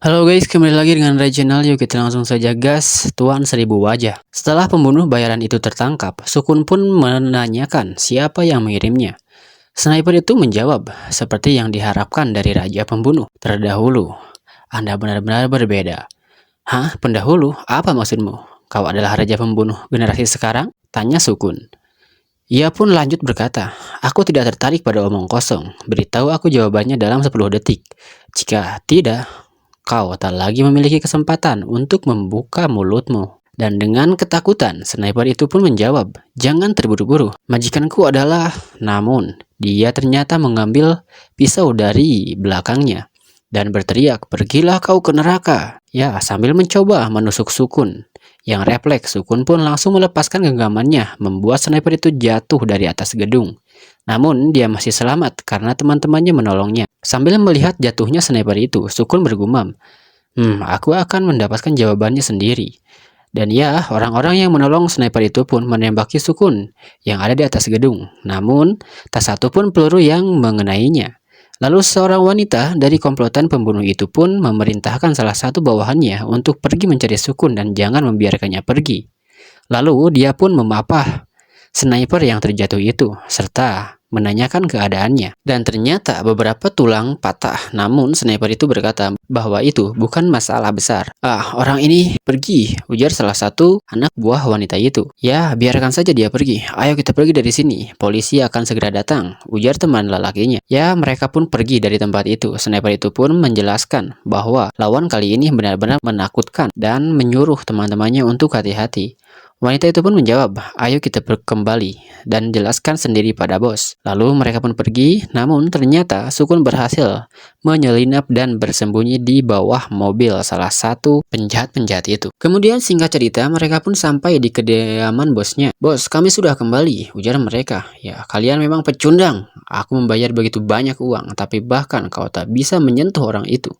Halo guys, kembali lagi dengan Ray Channel. Yuk kita langsung saja gas Tuan Seribu Wajah. Setelah pembunuh bayaran itu tertangkap, Sukun pun menanyakan siapa yang mengirimnya. Sniper itu menjawab, seperti yang diharapkan dari Raja Pembunuh terdahulu. Anda benar-benar berbeda. Hah? Pendahulu? Apa maksudmu? Kau adalah Raja Pembunuh generasi sekarang? Tanya Sukun. Ia pun lanjut berkata, aku tidak tertarik pada omong kosong. Beritahu aku jawabannya dalam 10 detik. Jika tidak, kau tak lagi memiliki kesempatan untuk membuka mulutmu. Dan dengan ketakutan, sniper itu pun menjawab, jangan terburu-buru. Majikanku adalah... Namun, dia ternyata mengambil pisau dari belakangnya dan berteriak, pergilah kau ke neraka. Ya, sambil mencoba menusuk Sukun. Yang refleks, Sukun pun langsung melepaskan genggamannya, membuat sniper itu jatuh dari atas gedung. Namun, dia masih selamat karena teman-temannya menolongnya. Sambil melihat jatuhnya sniper itu, Sukun bergumam, aku akan mendapatkan jawabannya sendiri. Dan ya, orang-orang yang menolong sniper itu pun menembaki Sukun yang ada di atas gedung. Namun, tak satu pun peluru yang mengenainya. Lalu seorang wanita dari komplotan pembunuh itu pun memerintahkan salah satu bawahannya untuk pergi mencari Sukun dan jangan membiarkannya pergi. Lalu dia pun memapah sniper yang terjatuh itu, serta menanyakan keadaannya. Dan ternyata beberapa tulang patah, namun sniper itu berkata bahwa itu bukan masalah besar. Orang ini pergi, ujar salah satu anak buah wanita itu. Ya, biarkan saja dia pergi. Ayo kita pergi dari sini. Polisi akan segera datang, ujar teman lelakinya. Ya, mereka pun pergi dari tempat itu. Sniper itu pun menjelaskan bahwa lawan kali ini benar-benar menakutkan dan menyuruh teman-temannya untuk hati-hati. Wanita itu pun menjawab, ayo kita kembali dan jelaskan sendiri pada bos. Lalu mereka pun pergi, namun ternyata Sukun berhasil menyelinap dan bersembunyi di bawah mobil salah satu penjahat-penjahat itu. Kemudian singkat cerita, mereka pun sampai di kediaman bosnya. Bos, kami sudah kembali, ujar mereka. Ya, kalian memang pecundang. Aku membayar begitu banyak uang, tapi bahkan kau tak bisa menyentuh orang itu.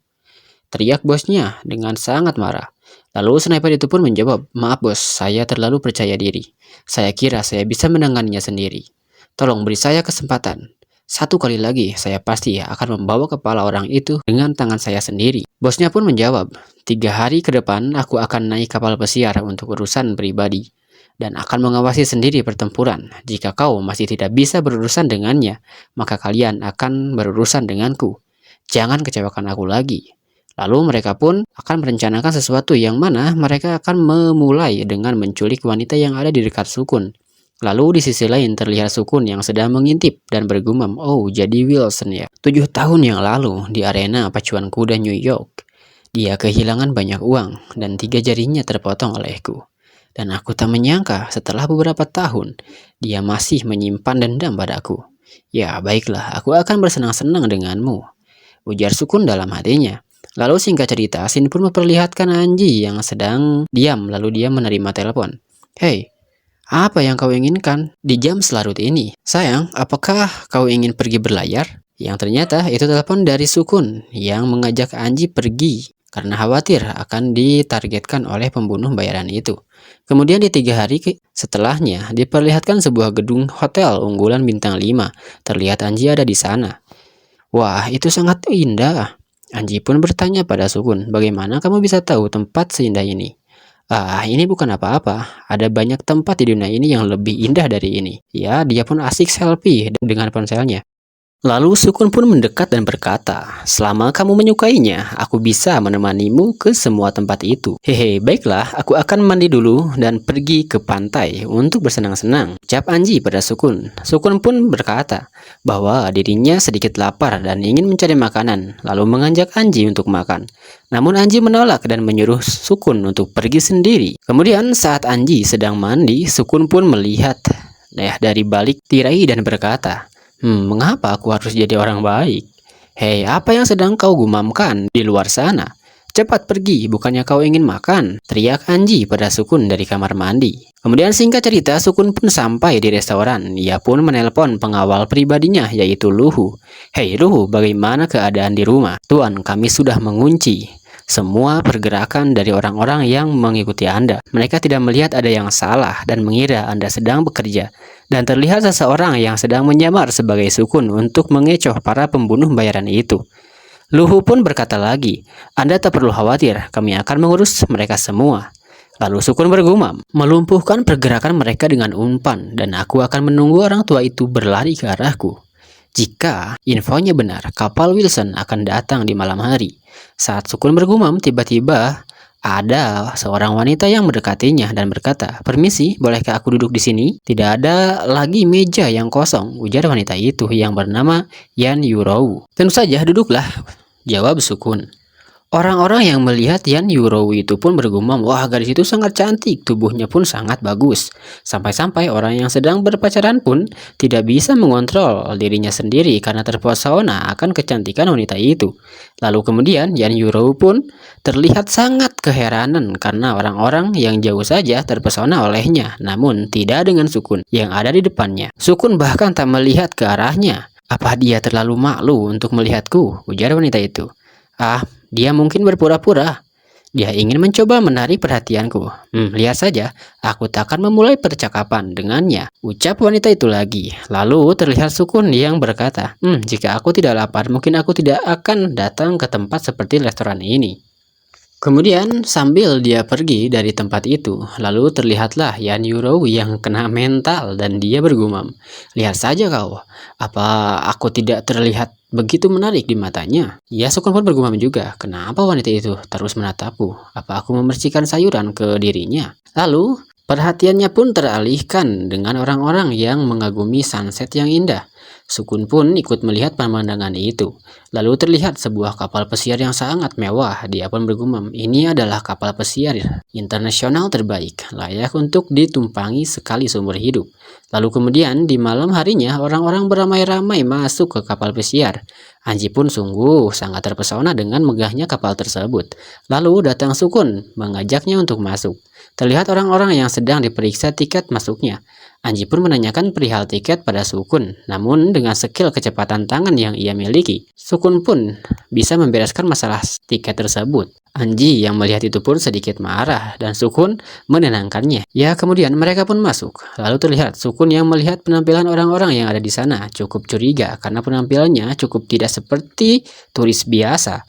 Teriak bosnya dengan sangat marah. Lalu sniper itu pun menjawab, maaf bos, saya terlalu percaya diri. Saya kira saya bisa menanganinya sendiri. Tolong beri saya kesempatan. Satu kali lagi, saya pasti akan membawa kepala orang itu dengan tangan saya sendiri. Bosnya pun menjawab, 3 hari ke depan aku akan naik kapal pesiar untuk urusan pribadi. Dan akan mengawasi sendiri pertempuran. Jika kau masih tidak bisa berurusan dengannya, maka kalian akan berurusan denganku. Jangan kecewakan aku lagi. Lalu mereka pun akan merencanakan sesuatu yang mana mereka akan memulai dengan menculik wanita yang ada di dekat Sukun. Lalu di sisi lain terlihat Sukun yang sedang mengintip dan bergumam, oh jadi Wilson ya. 7 tahun yang lalu di arena pacuan kuda New York, dia kehilangan banyak uang dan 3 jarinya terpotong olehku. Dan aku tak menyangka setelah beberapa tahun, dia masih menyimpan dendam padaku. Ya baiklah, aku akan bersenang-senang denganmu, ujar Sukun dalam hatinya. Lalu singkat cerita, Sin pun memperlihatkan Anji yang sedang diam, lalu dia menerima telepon. Hei, apa yang kau inginkan di jam selarut ini? Sayang, apakah kau ingin pergi berlayar? Yang ternyata itu telepon dari Sukun yang mengajak Anji pergi karena khawatir akan ditargetkan oleh pembunuh bayaran itu. Kemudian di 3 hari setelahnya, diperlihatkan sebuah gedung hotel unggulan bintang 5. Terlihat Anji ada di sana. Wah, itu sangat indah. Anji pun bertanya pada Sukun, bagaimana kamu bisa tahu tempat seindah ini? Ini bukan apa-apa. Ada banyak tempat di dunia ini yang lebih indah dari ini. Ya, dia pun asik selfie dengan ponselnya. Lalu Sukun pun mendekat dan berkata, selama kamu menyukainya, aku bisa menemanimu ke semua tempat itu. Hehe, baiklah, aku akan mandi dulu dan pergi ke pantai untuk bersenang-senang, ucap Anji pada Sukun. Sukun pun berkata bahwa dirinya sedikit lapar dan ingin mencari makanan, lalu mengajak Anji untuk makan. Namun Anji menolak dan menyuruh Sukun untuk pergi sendiri. Kemudian saat Anji sedang mandi, Sukun pun melihat dari balik tirai dan berkata, mengapa aku harus jadi orang baik? Hei, apa yang sedang kau gumamkan di luar sana? Cepat pergi, bukannya kau ingin makan? Teriak Anji pada Sukun dari kamar mandi. Kemudian singkat cerita, Sukun pun sampai di restoran. Ia pun menelpon pengawal pribadinya, yaitu Luhu. Hei Luhu, bagaimana keadaan di rumah? Tuan, kami sudah mengunci semua pergerakan dari orang-orang yang mengikuti Anda. Mereka tidak melihat ada yang salah dan mengira Anda sedang bekerja. Dan terlihat seseorang yang sedang menyamar sebagai Sukun untuk mengecoh para pembunuh bayaran itu. Luhu pun berkata lagi, Anda tak perlu khawatir, kami akan mengurus mereka semua. Lalu Sukun bergumam, melumpuhkan pergerakan mereka dengan umpan, dan aku akan menunggu orang tua itu berlari ke arahku. Jika infonya benar, kapal Wilson akan datang di malam hari. Saat Sukun bergumam, tiba-tiba ada seorang wanita yang mendekatinya dan berkata, "Permisi, bolehkah aku duduk di sini?" "Tidak ada lagi meja yang kosong," ujar wanita itu yang bernama Yan Yurou. "Tentu saja, duduklah," jawab Sukun. Orang-orang yang melihat Yan Yurou itu pun bergumam, "Wah, gadis itu sangat cantik, tubuhnya pun sangat bagus." Sampai-sampai orang yang sedang berpacaran pun tidak bisa mengontrol dirinya sendiri karena terpesona akan kecantikan wanita itu. Lalu kemudian Yan Yurou pun terlihat sangat keheranan karena orang-orang yang jauh saja terpesona olehnya, namun tidak dengan Sukun yang ada di depannya. Sukun bahkan tak melihat ke arahnya. "Apa dia terlalu malu untuk melihatku?" ujar wanita itu. "Ah, dia mungkin berpura-pura. Dia ingin mencoba menarik perhatianku. Lihat saja, aku tak akan memulai percakapan dengannya," ucap wanita itu lagi. Lalu terlihat Sukun yang berkata, "Jika aku tidak lapar, mungkin aku tidak akan datang ke tempat seperti restoran ini." Kemudian sambil dia pergi dari tempat itu, lalu terlihatlah Yan Yurou yang kena mental dan dia bergumam, "Lihat saja kau, apa aku tidak terlihat begitu menarik di matanya?" Ya, Sukun pun bergumam juga, "Kenapa wanita itu terus menatapku? Apa aku memercikan sayuran ke dirinya?" Lalu perhatiannya pun teralihkan dengan orang-orang yang mengagumi sunset yang indah. Sukun pun ikut melihat pemandangan itu. Lalu terlihat sebuah kapal pesiar yang sangat mewah. Dia pun bergumam, "Ini adalah kapal pesiar internasional terbaik, layak untuk ditumpangi sekali seumur hidup." Lalu kemudian di malam harinya orang-orang beramai-ramai masuk ke kapal pesiar. Anji pun sungguh sangat terpesona dengan megahnya kapal tersebut. Lalu datang Sukun mengajaknya untuk masuk. Terlihat orang-orang yang sedang diperiksa tiket masuknya. Anji pun menanyakan perihal tiket pada Sukun, namun dengan skill kecepatan tangan yang ia miliki, Sukun pun bisa membereskan masalah tiket tersebut. Anji yang melihat itu pun sedikit marah dan Sukun menenangkannya. Ya, kemudian mereka pun masuk. Lalu terlihat Sukun yang melihat penampilan orang-orang yang ada di sana cukup curiga karena penampilannya cukup tidak seperti turis biasa.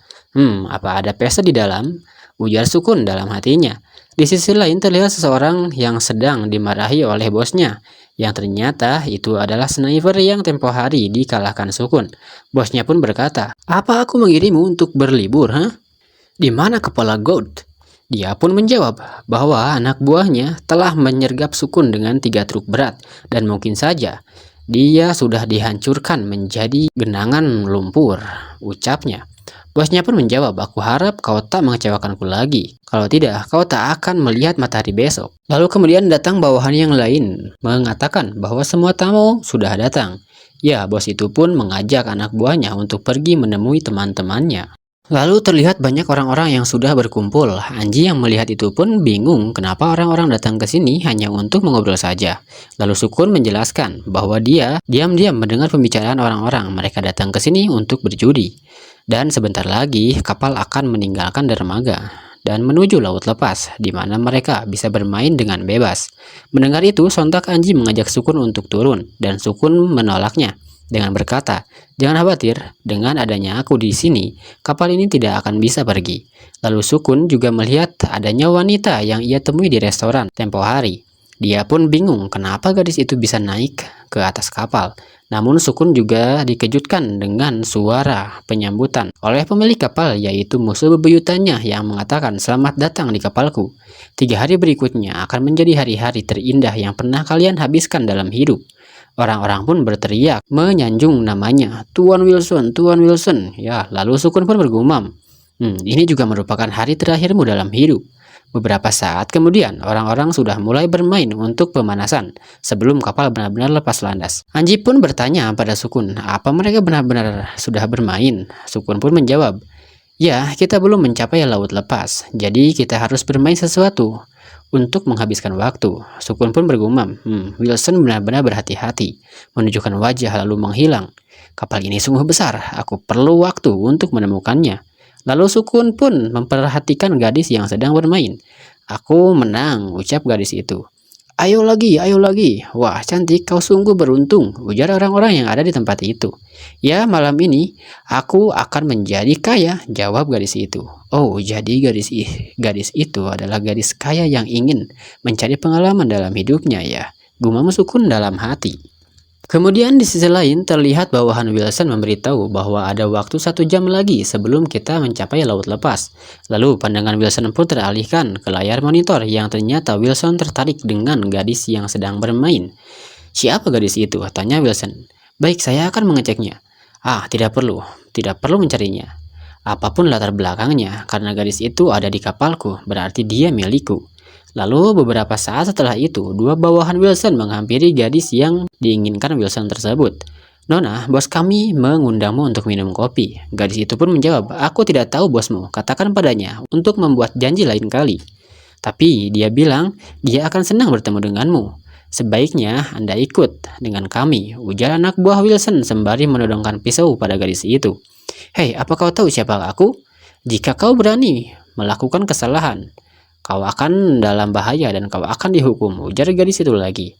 Apa ada pesta di dalam?" ujar Sukun dalam hatinya. Di sisi lain terlihat seseorang yang sedang dimarahi oleh bosnya, yang ternyata itu adalah sniper yang tempo hari dikalahkan Sukun. Bosnya pun berkata, "Apa aku mengirimmu untuk berlibur, Di mana kepala Gold?" Dia pun menjawab bahwa anak buahnya telah menyergap Sukun dengan 3 truk berat, dan mungkin saja dia sudah dihancurkan menjadi genangan lumpur, ucapnya. Bosnya pun menjawab, "Aku harap kau tak mengecewakanku lagi. Kalau tidak, kau tak akan melihat matahari besok." Lalu kemudian datang bawahan yang lain mengatakan bahwa semua tamu sudah datang. Ya, bos itu pun mengajak anak buahnya untuk pergi menemui teman-temannya. Lalu terlihat banyak orang-orang yang sudah berkumpul. Anji yang melihat itu pun bingung kenapa orang-orang datang ke sini hanya untuk mengobrol saja. Lalu Sukun menjelaskan bahwa dia diam-diam mendengar pembicaraan orang-orang. Mereka datang ke sini untuk berjudi. Dan sebentar lagi kapal akan meninggalkan dermaga dan menuju laut lepas, di mana mereka bisa bermain dengan bebas. Mendengar itu, sontak Anji mengajak Sukun untuk turun, dan Sukun menolaknya dengan berkata, "Jangan khawatir, dengan adanya aku di sini, kapal ini tidak akan bisa pergi." Lalu Sukun juga melihat adanya wanita yang ia temui di restoran tempo hari. Dia pun bingung kenapa gadis itu bisa naik ke atas kapal. Namun Sukun juga dikejutkan dengan suara penyambutan oleh pemilik kapal, yaitu musuh bebuyutannya yang mengatakan, "Selamat datang di kapalku. 3 hari berikutnya akan menjadi hari-hari terindah yang pernah kalian habiskan dalam hidup." Orang-orang pun berteriak menyanjung namanya, "Tuan Wilson, Tuan Wilson." Ya, lalu Sukun pun bergumam, "Ini juga merupakan hari terakhirmu dalam hidup." Beberapa saat kemudian, orang-orang sudah mulai bermain untuk pemanasan sebelum kapal benar-benar lepas landas. Anji pun bertanya pada Sukun, apa mereka benar-benar sudah bermain? Sukun pun menjawab, "Ya, kita belum mencapai laut lepas, jadi kita harus bermain sesuatu untuk menghabiskan waktu." Sukun pun bergumam, Wilson benar-benar berhati-hati, menunjukkan wajah lalu menghilang. "Kapal ini sungguh besar, aku perlu waktu untuk menemukannya." Lalu Sukun pun memperhatikan gadis yang sedang bermain. "Aku menang," ucap gadis itu. Ayo lagi, ayo lagi. Wah, cantik, kau sungguh beruntung, ujar orang-orang yang ada di tempat itu. Ya, malam ini aku akan menjadi kaya, jawab gadis itu. Oh, jadi gadis itu adalah gadis kaya yang ingin mencari pengalaman dalam hidupnya ya. Gumam Sukun dalam hati. Kemudian di sisi lain terlihat bawahan Wilson memberitahu bahwa ada waktu 1 jam lagi sebelum kita mencapai laut lepas. Lalu pandangan Wilson pun teralihkan ke layar monitor yang ternyata Wilson tertarik dengan gadis yang sedang bermain. Siapa gadis itu? Tanya Wilson. Baik, saya akan mengeceknya. Ah, tidak perlu mencarinya. Apapun latar belakangnya, karena gadis itu ada di kapalku, berarti dia milikku. Lalu beberapa saat setelah itu, dua bawahan Wilson menghampiri gadis yang diinginkan Wilson tersebut. Nona, bos kami mengundangmu untuk minum kopi. Gadis itu pun menjawab, aku tidak tahu bosmu, katakan padanya untuk membuat janji lain kali. Tapi dia bilang, dia akan senang bertemu denganmu. Sebaiknya Anda ikut dengan kami, ujar anak buah Wilson sembari menodongkan pisau pada gadis itu. Hei, apa kau tahu siapa aku? Jika kau berani melakukan kesalahan, kau akan dalam bahaya dan kau akan dihukum, ujar gadis itu lagi.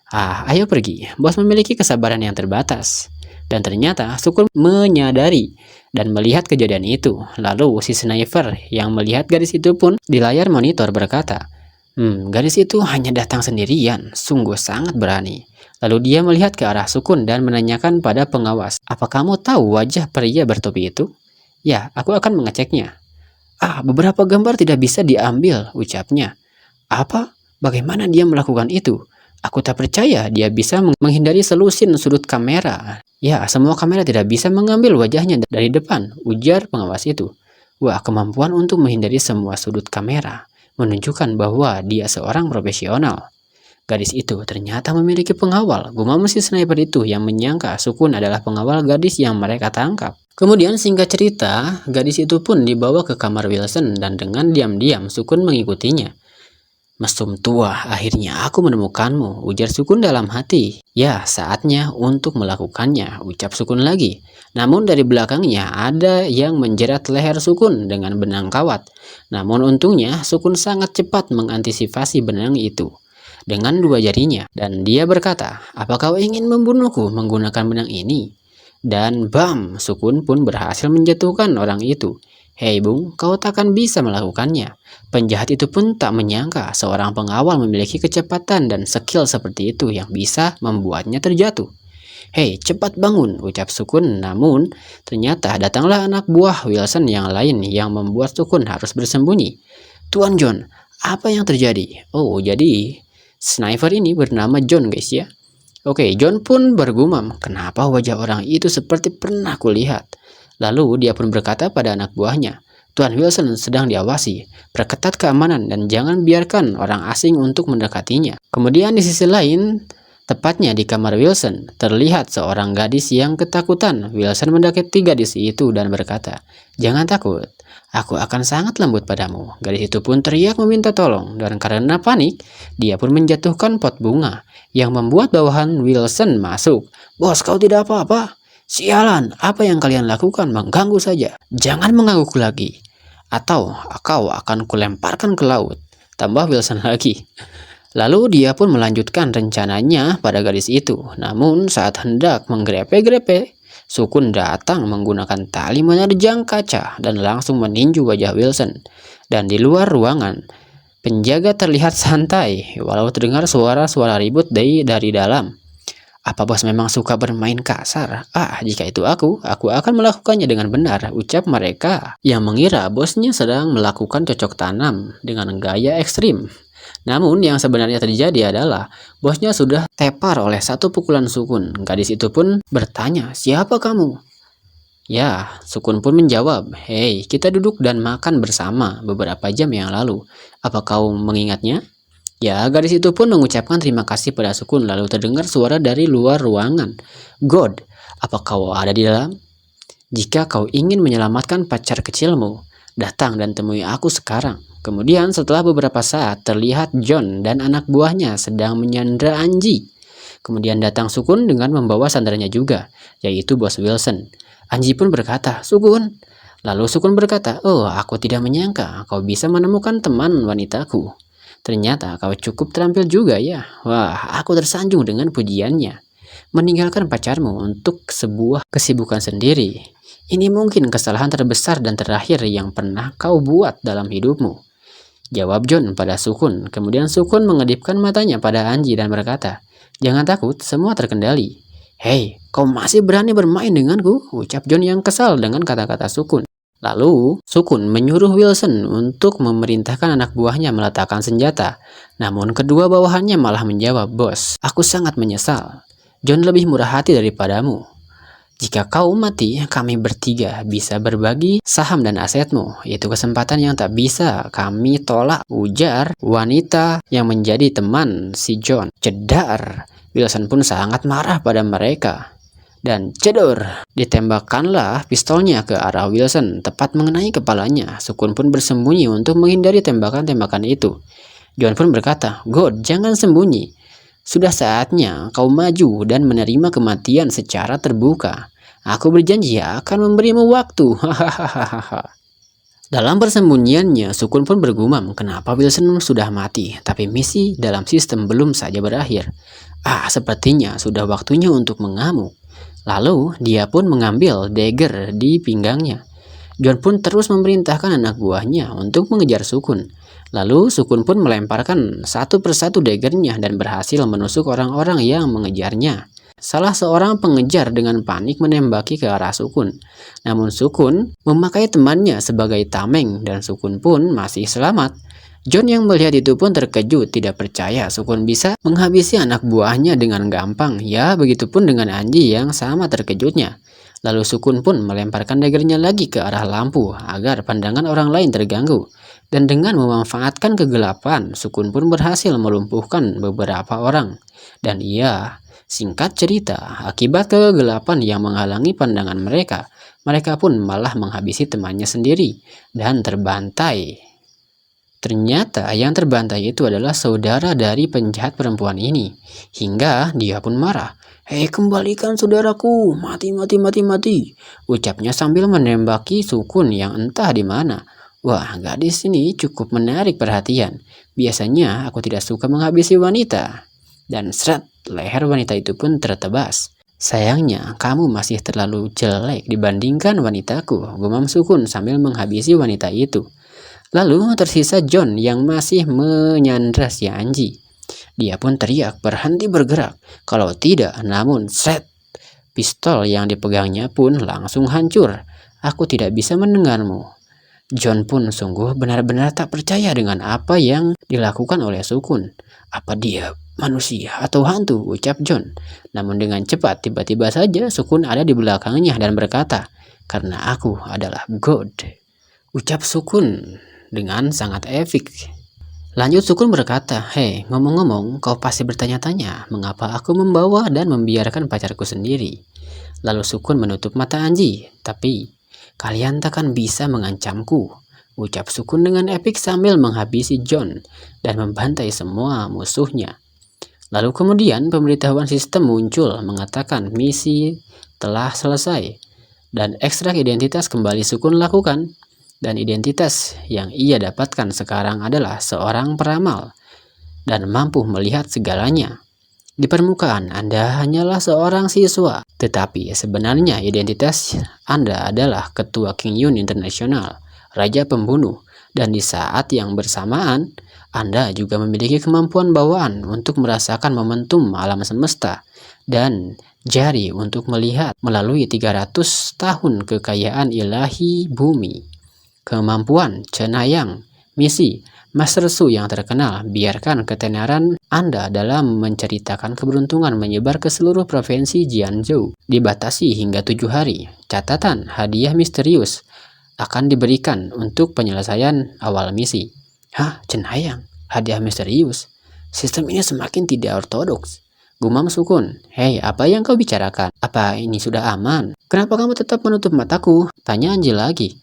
Ah, ayo pergi. Bos memiliki kesabaran yang terbatas. Dan ternyata Sukun menyadari dan melihat kejadian itu. Lalu si sniper yang melihat gadis itu pun di layar monitor berkata, gadis itu hanya datang sendirian, sungguh sangat berani. Lalu dia melihat ke arah Sukun dan menanyakan pada pengawas, apa kamu tahu wajah pria bertopi itu? Ya, aku akan mengeceknya. Ah, beberapa gambar tidak bisa diambil, ucapnya. Apa? Bagaimana dia melakukan itu? Aku tak percaya dia bisa menghindari selusin sudut kamera. Ya, semua kamera tidak bisa mengambil wajahnya dari depan, ujar pengawas itu. Wah, kemampuan untuk menghindari semua sudut kamera menunjukkan bahwa dia seorang profesional. Gadis itu ternyata memiliki pengawal. Gumam si sniper itu yang menyangka Sukun adalah pengawal gadis yang mereka tangkap. Kemudian singkat cerita, gadis itu pun dibawa ke kamar Wilson dan dengan diam-diam Sukun mengikutinya. Mesum tua, akhirnya aku menemukanmu, ujar Sukun dalam hati. Ya, saatnya untuk melakukannya, ucap Sukun lagi. Namun dari belakangnya ada yang menjerat leher Sukun dengan benang kawat. Namun untungnya Sukun sangat cepat mengantisipasi benang itu dengan dua jarinya. Dan dia berkata, apa kau ingin membunuhku menggunakan benang ini? Dan bam, Sukun pun berhasil menjatuhkan orang itu. Hei Bung, kau takkan bisa melakukannya. Penjahat itu pun tak menyangka seorang pengawal memiliki kecepatan dan skill seperti itu yang bisa membuatnya terjatuh. Hei, cepat bangun, ucap Sukun. Namun, ternyata datanglah anak buah Wilson yang lain yang membuat Sukun harus bersembunyi. Tuan John, apa yang terjadi? Oh, jadi sniper ini bernama John guys ya. Oke, John pun bergumam, kenapa wajah orang itu seperti pernah kulihat. Lalu dia pun berkata pada anak buahnya, Tuan Wilson sedang diawasi, perketat keamanan dan jangan biarkan orang asing untuk mendekatinya. Kemudian di sisi lain, tepatnya di kamar Wilson, terlihat seorang gadis yang ketakutan. Wilson mendekati gadis itu dan berkata, jangan takut, aku akan sangat lembut padamu. Gadis itu pun teriak meminta tolong dan karena panik, dia pun menjatuhkan pot bunga yang membuat bawahan Wilson masuk. Bos, kau tidak apa-apa? Sialan, apa yang kalian lakukan? Mengganggu saja. Jangan menggangguku lagi, atau kau akan kulemparkan ke laut, tambah Wilson lagi. Lalu dia pun melanjutkan rencananya pada gadis itu. Namun saat hendak menggrepe-grepe, Sukun datang menggunakan tali menerjang kaca dan langsung meninju wajah Wilson. Dan di luar ruangan, penjaga terlihat santai walau terdengar suara-suara ribut dari dalam. Apa bos memang suka bermain kasar? Ah, jika itu aku akan melakukannya dengan benar, ucap mereka yang mengira bosnya sedang melakukan cocok tanam dengan gaya ekstrim. Namun yang sebenarnya terjadi adalah bosnya sudah tepar oleh satu pukulan Sukun. Gadis itu pun bertanya, siapa kamu? Ya, Sukun pun menjawab, hei, kita duduk dan makan bersama beberapa jam yang lalu. Apa kau mengingatnya? Ya, gadis itu pun mengucapkan terima kasih pada Sukun lalu terdengar suara dari luar ruangan. God, apa kau ada di dalam? Jika kau ingin menyelamatkan pacar kecilmu, datang dan temui aku sekarang. Kemudian setelah beberapa saat terlihat John dan anak buahnya sedang menyandra Anji. Kemudian datang Sukun dengan membawa sandarnya juga, yaitu bos Wilson. Anji pun berkata, Sukun. Lalu Sukun berkata, oh aku tidak menyangka kau bisa menemukan teman wanitaku. Ternyata kau cukup terampil juga ya. Wah, aku tersanjung dengan pujiannya. Meninggalkan pacarmu untuk sebuah kesibukan sendiri. Ini mungkin kesalahan terbesar dan terakhir yang pernah kau buat dalam hidupmu. Jawab John pada Sukun. Kemudian Sukun mengedipkan matanya pada Anji dan berkata, "Jangan takut, semua terkendali." "Hei, kau masih berani bermain denganku?" ucap John yang kesal dengan kata-kata Sukun. Lalu, Sukun menyuruh Wilson untuk memerintahkan anak buahnya meletakkan senjata. Namun kedua bawahannya malah menjawab, "Bos, aku sangat menyesal. John lebih murah hati daripadamu. Jika kau mati, kami bertiga bisa berbagi saham dan asetmu. Itu kesempatan yang tak bisa kami tolak," ujar wanita yang menjadi teman si John. Jedar. Wilson pun sangat marah pada mereka. Dan cedor, ditembakkanlah pistolnya ke arah Wilson, tepat mengenai kepalanya. Sukun pun bersembunyi untuk menghindari tembakan-tembakan itu. John pun berkata, "God, jangan sembunyi. Sudah saatnya kau maju dan menerima kematian secara terbuka. Aku berjanji akan memberimu waktu." Hahaha. Dalam persembunyiannya, Sukun pun bergumam, kenapa Wilson sudah mati, tapi misi dalam sistem belum saja berakhir. Sepertinya sudah waktunya untuk mengamuk. Lalu, dia pun mengambil dagger di pinggangnya. John pun terus memerintahkan anak buahnya untuk mengejar Sukun. Lalu Sukun pun melemparkan satu persatu daggernya dan berhasil menusuk orang-orang yang mengejarnya. Salah seorang pengejar dengan panik menembaki ke arah Sukun. Namun Sukun memakai temannya sebagai tameng dan Sukun pun masih selamat. John yang melihat itu pun terkejut, tidak percaya Sukun bisa menghabisi anak buahnya dengan gampang. Ya, begitupun dengan Anji yang sama terkejutnya. Lalu Sukun pun melemparkan daggernya lagi ke arah lampu agar pandangan orang lain terganggu. Dan dengan memanfaatkan kegelapan, Sukun pun berhasil melumpuhkan beberapa orang. Dan singkat cerita, akibat kegelapan yang menghalangi pandangan mereka, mereka pun malah menghabisi temannya sendiri dan terbantai. Ternyata yang terbantai itu adalah saudara dari penjahat perempuan ini. Hingga dia pun marah. "Hei, kembalikan saudaraku, mati, mati, mati, mati," ucapnya sambil menembaki Sukun yang entah di mana. Wah, gadis ini cukup menarik perhatian. Biasanya aku tidak suka menghabisi wanita. Dan seret, leher wanita itu pun tertebas. "Sayangnya, kamu masih terlalu jelek dibandingkan wanitaku," gumam Sukun sambil menghabisi wanita itu. Lalu tersisa John yang masih menyandra si Anji. Dia pun teriak, "Berhenti bergerak. Kalau tidak, namun seret. Pistol yang dipegangnya pun langsung hancur. "Aku tidak bisa mendengarmu." John pun sungguh benar-benar tak percaya dengan apa yang dilakukan oleh Sukun. "Apa dia manusia atau hantu?" ucap John. Namun dengan cepat tiba-tiba saja Sukun ada di belakangnya dan berkata, "Karena aku adalah God," ucap Sukun dengan sangat epik. Lanjut Sukun berkata, "Hei, ngomong-ngomong, kau pasti bertanya-tanya mengapa aku membawa dan membiarkan pacarku sendiri." Lalu Sukun menutup mata Anji. "Tapi kalian takkan bisa mengancamku," ucap Sukun dengan epik sambil menghabisi John dan membantai semua musuhnya. Lalu kemudian pemberitahuan sistem muncul mengatakan misi telah selesai dan ekstrak identitas kembali Sukun lakukan. Dan identitas yang ia dapatkan sekarang adalah seorang peramal dan mampu melihat segalanya. Di permukaan Anda hanyalah seorang siswa, tetapi sebenarnya identitas Anda adalah Ketua King Yun International, Raja Pembunuh, dan di saat yang bersamaan Anda juga memiliki kemampuan bawaan untuk merasakan momentum alam semesta dan jari untuk melihat melalui 300 tahun kekayaan ilahi bumi. Kemampuan cenayang, misi, Master Su yang terkenal, biarkan ketenaran Anda dalam menceritakan keberuntungan menyebar ke seluruh provinsi Jianzhou, dibatasi hingga 7 hari. Catatan, hadiah misterius akan diberikan untuk penyelesaian awal misi. "Hah, cenayang? Hadiah misterius? Sistem ini semakin tidak ortodoks," gumam Sukun. "Hei, apa yang kau bicarakan? Apa ini sudah aman? Kenapa kamu tetap menutup mataku?" tanya Anji lagi.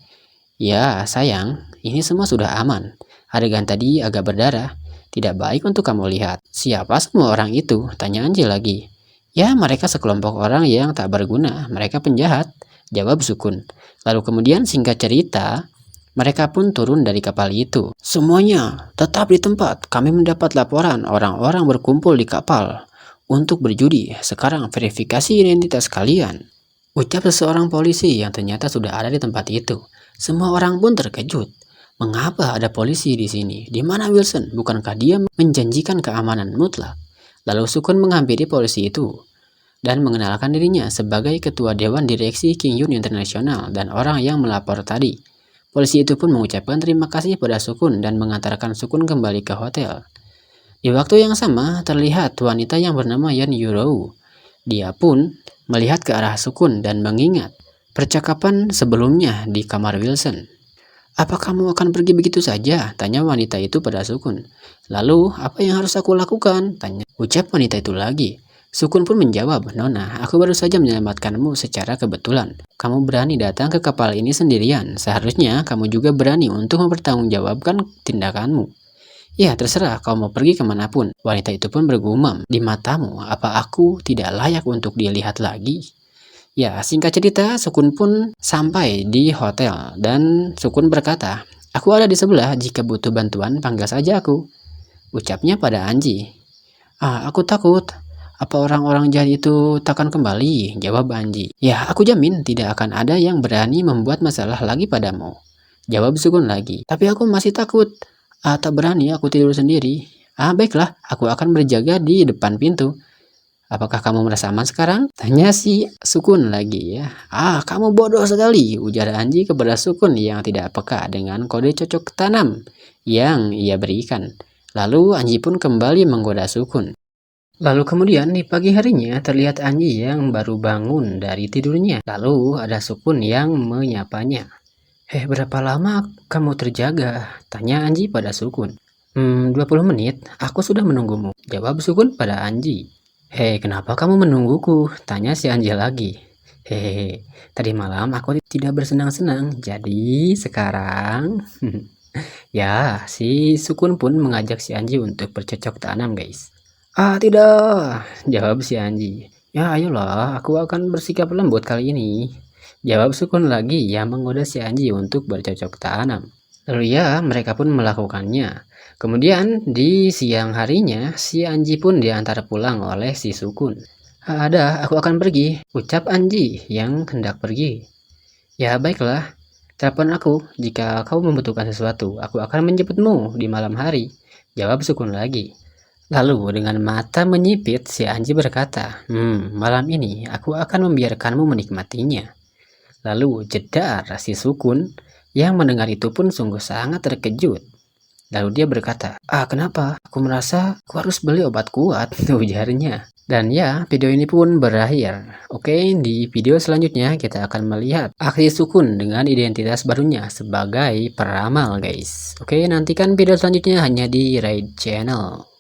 "Ya, sayang, ini semua sudah aman. Adegan tadi agak berdarah. Tidak baik untuk kamu lihat." "Siapa semua orang itu?" tanya Anji lagi. "Ya, mereka sekelompok orang yang tak berguna. Mereka penjahat," jawab Sukun. Lalu kemudian singkat cerita, Mereka pun turun dari kapal itu. Semuanya tetap di tempat. Kami mendapat laporan orang-orang berkumpul di kapal untuk berjudi. Sekarang verifikasi identitas kalian, ucap seseorang polisi yang ternyata sudah ada di tempat itu. Semua orang pun terkejut. Mengapa ada polisi di sini? Di mana Wilson? Bukankah dia menjanjikan keamanan mutlak? Lalu Sukun menghampiri polisi itu dan mengenalkan dirinya sebagai ketua Dewan Direksi King Yun International dan orang yang melapor tadi. Polisi itu pun mengucapkan terima kasih pada Sukun dan mengantarkan Sukun kembali ke hotel. Di waktu yang sama, terlihat wanita yang bernama Yan Yurou. Dia pun melihat ke arah Sukun dan mengingat percakapan sebelumnya di kamar Wilson. Apa kamu akan pergi begitu saja? Tanya wanita itu pada Sukun. Lalu, apa yang harus aku lakukan? Tanya ucap wanita itu lagi. Sukun pun menjawab, Nona, aku baru saja menyelamatkanmu secara kebetulan. Kamu berani datang ke kapal ini sendirian. Seharusnya kamu juga berani untuk mempertanggungjawabkan tindakanmu. Ya, terserah kau mau pergi kemanapun. Wanita itu pun bergumam, di matamu, apa aku tidak layak untuk dilihat lagi? Ya, singkat cerita, Sukun pun sampai di hotel dan Sukun berkata, aku ada di sebelah, jika butuh bantuan panggil saja aku. Ucapnya pada Anji. Aku takut. Apa orang-orang jahat itu takkan kembali? Jawab Anji. Ya, aku jamin tidak akan ada yang berani membuat masalah lagi padamu. Jawab Sukun lagi. Tapi aku masih takut. Tak berani, aku tidur sendiri. Baiklah, aku akan berjaga di depan pintu. Apakah kamu merasa aman sekarang? Tanya si Sukun lagi ya. Kamu bodoh sekali, ujar Anji kepada Sukun yang tidak peka dengan kode cocok tanam yang ia berikan. Lalu Anji pun kembali menggoda Sukun. Lalu kemudian di pagi harinya terlihat Anji yang baru bangun dari tidurnya. Lalu ada Sukun yang menyapanya. Berapa lama kamu terjaga? Tanya Anji pada Sukun. 20 menit, aku sudah menunggumu. Jawab Sukun pada Anji. Kenapa kamu menungguku? Tanya si Anji lagi. Tadi malam aku tidak bersenang-senang, jadi sekarang... Ya, si Sukun pun mengajak si Anji untuk bercocok tanam, guys. Tidak, jawab si Anji. Ya, ayolah, aku akan bersikap lembut kali ini. Jawab Sukun lagi yang menggoda si Anji untuk bercocok tanam. Lalu ya, mereka pun melakukannya. Kemudian di siang harinya, si Anji pun diantar pulang oleh si Sukun. Aku akan pergi, ucap Anji yang hendak pergi. Ya baiklah, telepon aku jika kau membutuhkan sesuatu. Aku akan menjemputmu di malam hari, jawab Sukun lagi. Lalu dengan mata menyipit, si Anji berkata, malam ini aku akan membiarkanmu menikmatinya. Lalu jedar si Sukun yang mendengar itu pun sungguh sangat terkejut. Lalu dia berkata, kenapa? Aku merasa aku harus beli obat kuat, ujarnya. Dan ya, video ini pun berakhir. Oke, di video selanjutnya kita akan melihat aksi Sukun dengan identitas barunya sebagai peramal, guys. Oke, nantikan video selanjutnya hanya di Raid Channel.